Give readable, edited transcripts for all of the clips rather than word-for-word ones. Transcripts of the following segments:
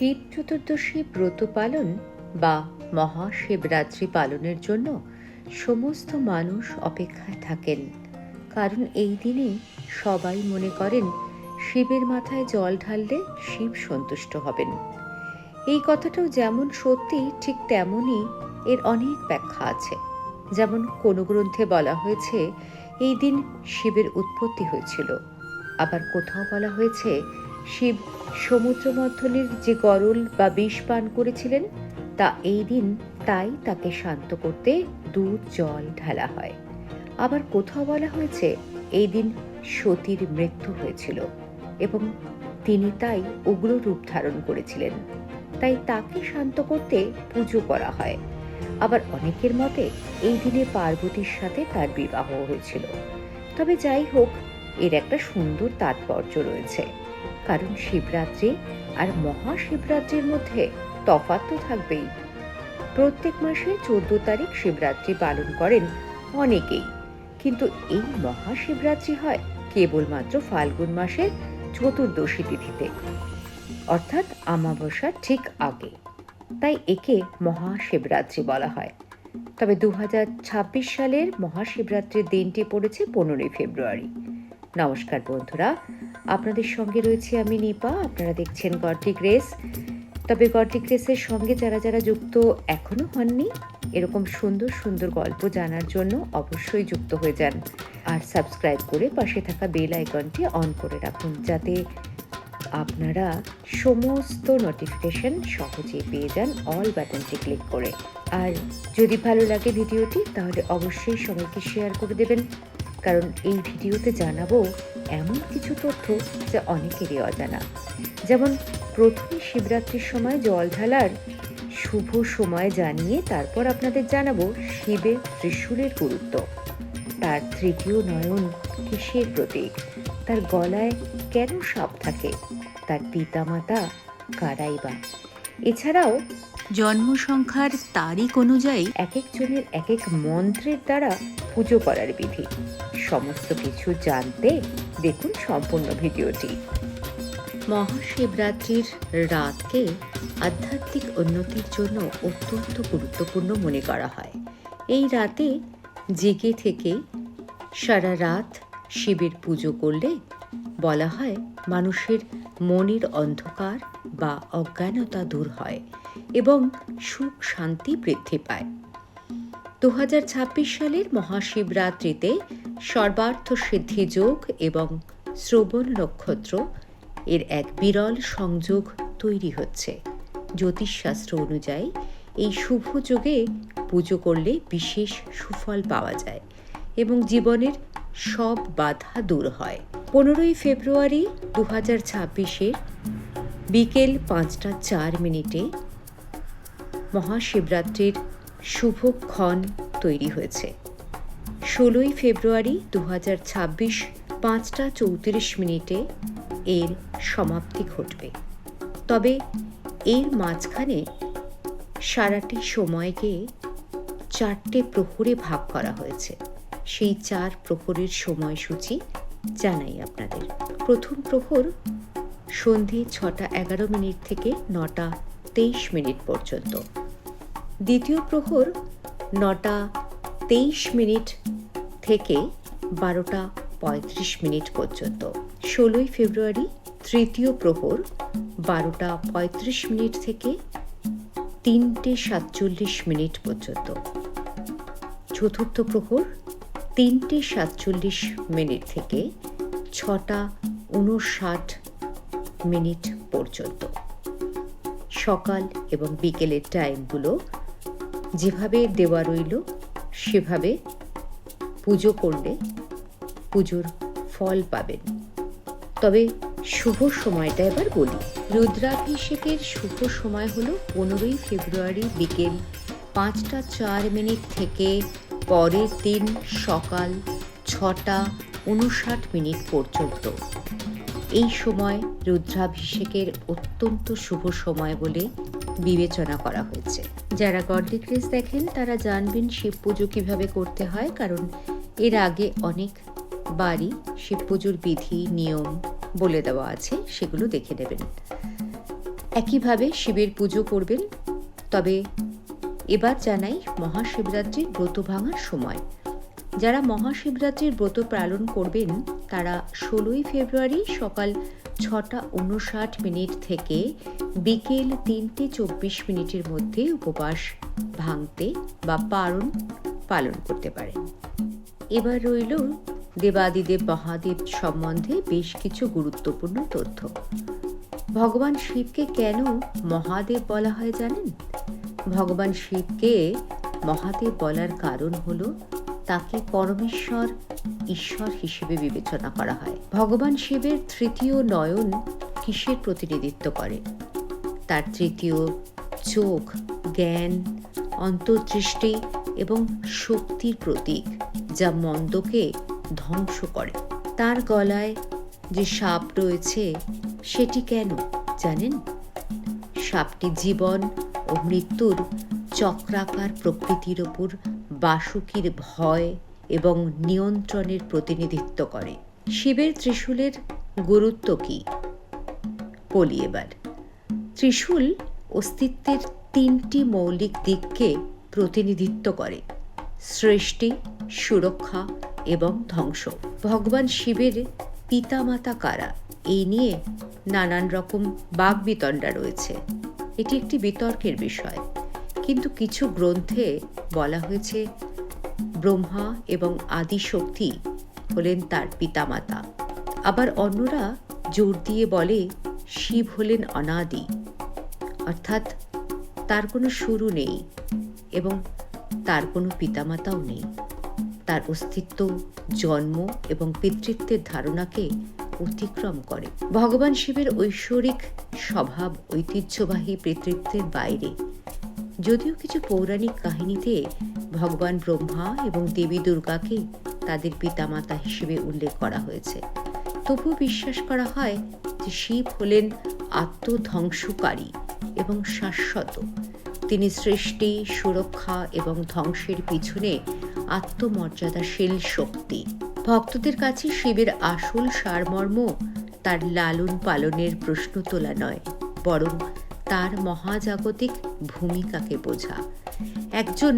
শিব চতুর্দশী ব্রত পালন বা মহাশিবরাত্রি পালনের জন্য সমস্ত মানুষ অপেক্ষায় থাকেন। কারণ এই দিনে সবাই মনে করেন শিবের মাথায় জল ঢাললে শিব সন্তুষ্ট হবেন। এই কথাটাও যেমন সত্যি ঠিক তেমনই এর অনেক ব্যাখ্যা আছে। যেমন কোনো গ্রন্থে বলা হয়েছে এই দিন শিবের উৎপত্তি হয়েছিল, আবার কোথাও বলা হয়েছে শিব সমুদ্র মন্থনের যে গরল বা বিষ পান করেছিলেন তা এই দিন, তাই তাকে শান্ত করতে দুধ জল ঢালা হয়। আবার কোথাও বলা হয়েছে এই দিন সতীর মৃত্যু হয়েছিল এবং তিনি তাই উগ্র রূপ ধারণ করেছিলেন, তাই তাকে শান্ত করতে পুজো করা হয়। আবার অনেকের মতে এই দিনে পার্বতীর সাথে তার বিবাহ হয়েছিল। তবে যাই হোক, এর একটা সুন্দর তাৎপর্য রয়েছে, কারণ শিবরাত্রি আর মহাশিবরাত্রির মধ্যে তফাৎ তো থাকবেই। প্রত্যেক মাসে 14 তারিখ শিবরাত্রি পালন করেন অনেকেই, কিন্তু এই মহাশিবরাত্রি হয় কেবলমাত্র ফাল্গুন মাসের চতুর্দশী তিথিতে, অর্থাৎ অমাবস্যার ঠিক আগে, তাই একে মহাশিবরাত্রি বলা হয়। তবে 2026 সালের মহাশিবরাত্রির দিনটি পড়েছে 15 ফেব্রুয়ারি। নমস্কার বন্ধুরা, আপনাদের সঙ্গে রয়েছে আমি নিপা। আপনারা দেখছেন গডলি গ্রেস। তবে গডলি গ্রেসের সঙ্গে যারা যারা যুক্ত এখনো হননি, এরকম সুন্দর সুন্দর গল্প জানার জন্য অবশ্যই যুক্ত হয়ে যান আর সাবস্ক্রাইব করে পাশে থাকা বেল আইকনটি অন করে রাখুন, যাতে আপনারা সমস্ত নোটিফিকেশন সহজে পেয়ে যান অল বাটনটি ক্লিক করে। আর যদি ভালো লাগে ভিডিওটি, তাহলে অবশ্যই সবাইকে শেয়ার করে দেবেন, কারণ এই ভিডিওতে জানাবো এমন কিছু তথ্য যা অনেকেরই অজানা। যেমন প্রথমে শিবরাত্রির সময় জল ঢালার শুভ সময় জানিয়ে তারপর আপনাদের জানাবো শিবের ত্রিশূলের গুরুত্ব, তার তৃতীয় নয়ন কিসের প্রতীক, তার গলায় কেন সাপ থাকে, তার পিতামাতা কারাই বা। এছাড়াও জন্ম সংখ্যার তারিখ অনুযায়ী এক একজনের এক এক মন্ত্রের দ্বারা পুজো করার বিধি। সমস্ত কিছু জানতে দেখুন সম্পূর্ণ ভিডিওটি। মহাশিবরাত্রির রাতকে আধ্যাত্মিক উন্নতির জন্য অত্যন্ত গুরুত্বপূর্ণ মনে করা হয়। এই রাতে জেগে থেকে সারা রাত শিবের পুজো করলে বলা হয় মানুষের মনের অন্ধকার বা অজ্ঞানতা দূর হয় এবং সুখ শান্তি বৃদ্ধি পায়। 2026 সালের মহাশিবরাত্রিতে সর্বার্থ সিদ্ধি যোগ এবং শ্রবণ নক্ষত্র এর এক বিরল সংযোগ তৈরি হচ্ছে। জ্যোতিষশাস্ত্র অনুযায়ী এই শুভ যোগে পুজো করলে বিশেষ সুফল পাওয়া যায় এবং জীবনের সব বাধা দূর হয়। 15 ফেব্রুয়ারি 2026 বিকেল 5:04 মহাশিবরাত্রির শুভক্ষণ তৈরি হয়েছে। 16 ফেব্রুয়ারি 2026 5:34 এর সমাপ্তি ঘটবে। তবে এর মাঝখানে সারাটি সময়কে 4টে প্রহরে ভাগ করা হয়েছে। সেই 4 প্রহরের সময়সূচি জানাই আপনাদের। প্রথম প্রহর সন্ধে 6:11 থেকে 9:23 পর্যন্ত। দ্বিতীয় প্রহর 9:23 থেকে 12:35 পর্যন্ত। 16 ফেব্রুয়ারি তৃতীয় প্রহর 12:35 থেকে 3:47 পর্যন্ত। চতুর্থ প্রহর 3:47 থেকে 6:59 পর্যন্ত। সকাল এবং বিকেলের টাইমগুলো যেভাবে দেওয়া রইল সেভাবে পুজো করলে পুজোর ফল পাবেন। তবে শুভ সময়টা এবার বলি। রুদ্রাভিষেকের শুভ সময় হলো 15 ফেব্রুয়ারি বিকেল 5:04 থেকে পরের দিন সকাল 6:59 পর্যন্ত। এই সময় রুদ্রাভিষেকের অত্যন্ত শুভ সময় বলে বিবেচনা করা হয়েছে। যারা গডলি গ্রেস দেখেন তারা জানবেন শিব পুজো কিভাবে করতে হয়, কারণ এর আগে অনেক বারই শিব পুজোর বিধি নিয়ম বলে দেওয়া আছে, সেগুলো দেখে নেবেন। একইভাবে শিবের পুজো করবেন। তবে এবার জানাই মহাশিবরাত্রির ব্রত ভাঙার সময়। যারা মহাশিবরাত্রির ব্রত পালন করবেন তারা 16ই ফেব্রুয়ারি সকাল 6:59 থেকে বিকেল 3:24 মধ্যে উপবাস ভাঙতে বা পালন করতে পারেন। এবার রইল দেবাদিদেব মহাদেব সম্বন্ধে বেশ কিছু গুরুত্বপূর্ণ তথ্য। ভগবান শিবকে কেন মহাদেব বলা হয় জানেন? ভগবান শিবকে মহাদেব বলার কারণ হলো তাকে পরমেশ্বর ঈশ্বর হিসেবে বিবেচনা করা হয়। ভগবান শিবের তৃতীয় নয়ন কিসের প্রতিনিধিত্ব করে? তার তৃতীয় চোখ জ্ঞান, অন্তর্দৃষ্টি এবং শক্তির প্রতীক, যা মন্দকে ধ্বংস করে। তার গলায় যে সাপ রয়েছে সেটি কেন জানেন? সাপটি জীবন ও মৃত্যুর চক্রাকার প্রকৃতির ওপর বাসুকীর ভয় এবং নিয়ন্ত্রণের প্রতিনিধিত্ব করে। শিবের ত্রিশূলের গুরুত্ব কি বলি এবার। ত্রিশূল অস্তিত্বের 3টি মৌলিক দিককে প্রতিনিধিত্ব করে: সৃষ্টি, সুরক্ষা এবং ধ্বংস। ভগবান শিবের পিতামাতা কারা এই নিয়ে নানান রকম বাগবিতণ্ডা রয়েছে। এটি একটি বিতর্কের বিষয়, কিন্তু কিছু গ্রন্থে বলা হয়েছে ব্রহ্মা এবং আদিশক্তি হলেন তার পিতামাতা। আবার অন্যরা জোর দিয়ে বলে শিব হলেন অনাদি, অর্থাৎ তার কোনো শুরু নেই এবং তার কোনো পিতামাতাও নেই। তার অস্তিত্ব জন্ম এবং পিতৃত্বের ধারণাকে অতিক্রম করে। ভগবান শিবের ঐশ্বরিক স্বভাব ঐতিহ্যবাহী পিতৃত্বের বাইরে। যদিও কিছু পৌরাণিক কাহিনীতে ভগবান ব্রহ্মা এবং দেবী দুর্গাকে তাদের পিতামাতা হিসেবে উল্লেখ করা হয়েছে, তবুও বিশ্বাস করা হয় যে শিব হলেন আত্মধ্বংসকারী এবং শাশ্বত। তিনি সৃষ্টি, সুরক্ষা এবং ধ্বংসের পিছনে আত্মমর্যাদাশীল শক্তি। ভক্তদের কাছে শিবের আসল সারমর্ম তার লালন পালনের প্রশ্ন তোলা নয়, বরং তার মহাজাগতিক ভূমিকাকে বোঝা। একজন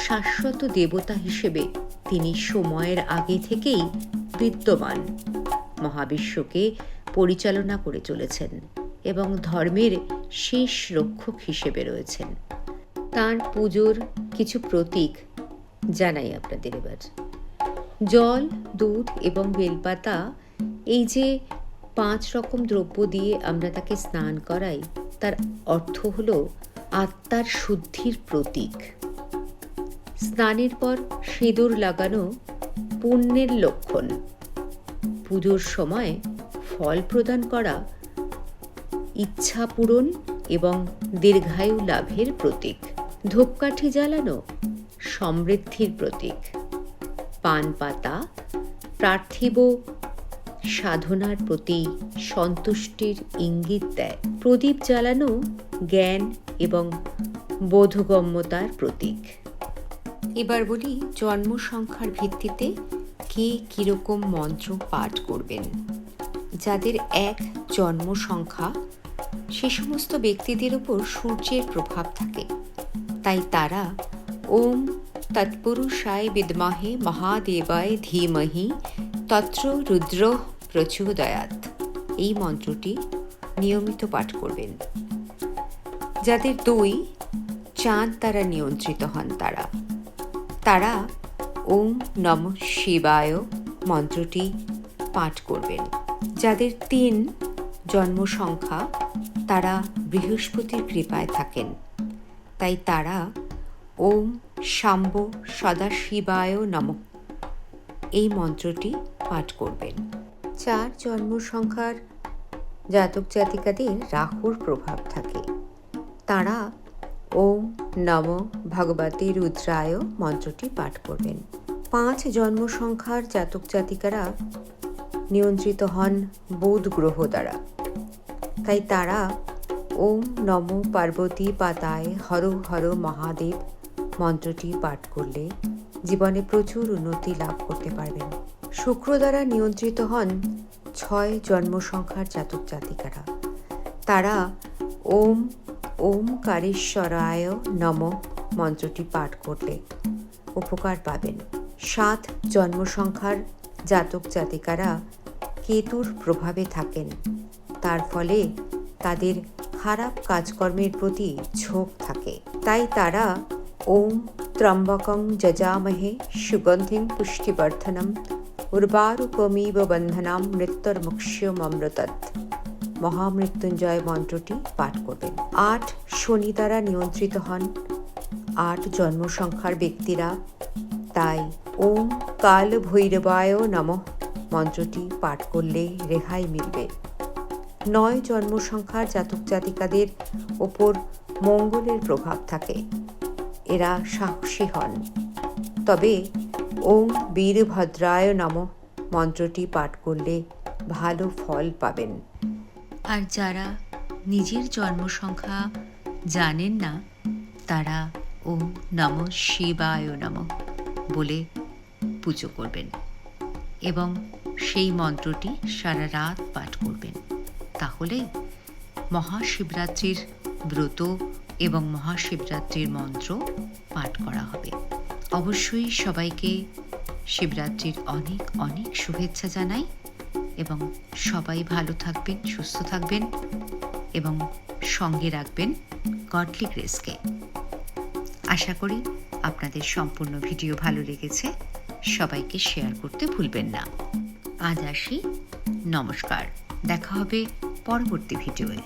শাশ্বত দেবতা হিসেবে তিনি সময়ের আগে থেকেই বিদ্যমান, মহাবিশ্বকে পরিচালনা করে চলেছেন এবং ধর্মের শেষ রক্ষক হিসেবে রয়েছেন। তার পুজোর কিছু প্রতীক জানাই আপনাদের এবার। জল, দুধ এবং বেলপাতা, এই যে 5 রকম দ্রব্য দিয়ে আমরা তাকে স্নান করাই, তার অর্থ হলো আত্মার শুদ্ধির প্রতীক। স্নানের পর সিঁদুর লাগানো পুণ্যের লক্ষণ। পুজোর সময় ফল প্রদান করা ইচ্ছা পূরণ এবং দীর্ঘায়ু লাভের প্রতীক। ধূপকাঠি জ্বালানো সমৃদ্ধির প্রতীক। পান পাতা পার্থিব সাধনার প্রতি সন্তুষ্টির ইঙ্গিত দেয়। প্রদীপ জ্বালানো জ্ঞান এবং বোধগম্যতার প্রতীক। এবার বলি জন্ম সংখ্যার ভিত্তিতে কে কিরকম মন্ত্র পাঠ করবেন। যাদের 1 জন্ম সংখ্যা, সে সমস্ত ব্যক্তিদের উপর সূর্যের প্রভাব থাকে, তাই তারা ওম তৎপুরুষায় বিদ্মহে মহাদেবায় ধীমহি তত্র রুদ্র প্রচোদয়াৎ এই মন্ত্রটি নিয়মিত পাঠ করবেন। যাদের 2 চাঁদ দ্বারা নিয়ন্ত্রিত হন তারা ওম নমঃ শিবায় মন্ত্রটি পাঠ করবেন। যাদের 3 জন্ম সংখ্যা, তারা বৃহস্পতির কৃপায় থাকেন, তাই তারা ওম শাম্ব সদাশিবায় নমঃ এই মন্ত্রটি পাঠ করবেন। 4 জন্ম সংখ্যার জাতক জাতিকাদের রাহুর প্রভাব থাকে, তারা ওম নমঃ ভগবতে রুদ্রায় মন্ত্রটি পাঠ করবেন। 5 জন্ম সংখ্যার জাতক জাতিকারা নিয়ন্ত্রিত হন বুধ গ্রহ দ্বারা, তাই তারা ওম নমো পার্বতী পাতায় হর হর মহাদেব মন্ত্রটি পাঠ করলে জীবনে প্রচুর উন্নতি লাভ করতে পারবেন। শুক্র দ্বারা নিয়ন্ত্রিত হন 6 জন্ম সংখ্যার জাতক জাতিকারা, তারা ওম ওমকারেশ্বরায় নমঃ মন্ত্রটি পাঠ করলে উপকার পাবেন। 7 জন্মসংখ্যার জাতক জাতিকারা কেতুর প্রভাবে থাকেন, তার ফলে তাদের খারাপ কাজকর্মের প্রতি ঝোঁক থাকে। তাই তারা ওম ত্র্যম্বকং যজামহে সুগন্ধিং পুষ্টিবর্ধনম উর্বারুকমিব বন্ধনাম মৃত্যুর্মুক্ষ্যমৃতৎ মহামৃত্যুঞ্জয় মন্ত্রটি পাঠ করবেন। 8 শনি দ্বারা নিয়ন্ত্রিত হন 8 জন্মসংখ্যার ব্যক্তিরা, তাই ওম কাল ভৈরবায় নমঃ মন্ত্রটি পাঠ করলে রেহাই মিলবে। 9 জন্মসংখ্যার জাতক জাতিকাদের ওপর মঙ্গলের প্রভাব থাকে, এরা সাহসী হন। তবে ওম বীরভদ্রায় নমঃ মন্ত্রটি পাঠ করলে ভালো ফল পাবেন। আর যারা নিজের জন্মসংখ্যা জানেন না, তারা ওম নমঃ শিবায় নমঃ বলে পুজো করবেন এবং সেই মন্ত্রটি সারা রাত পাঠ করবেন। তাহলে মহাশিবরাত্রির ব্রত এবং মহাশিবরাত্রির মন্ত্র পাঠ করা হবে। অবশ্যই সবাইকে শিবরাত্রির অনেক অনেক শুভেচ্ছা জানাই এবং সবাই ভালো থাকবেন, সুস্থ থাকবেন এবং সঙ্গে রাখবেন গডলি গ্রেসকে। আশা করি আপনাদের সম্পূর্ণ ভিডিও ভালো লেগেছে। সবাইকে শেয়ার করতে ভুলবেন না। আজ আসি, নমস্কার। দেখা হবে পরবর্তী ভিডিওয়ে।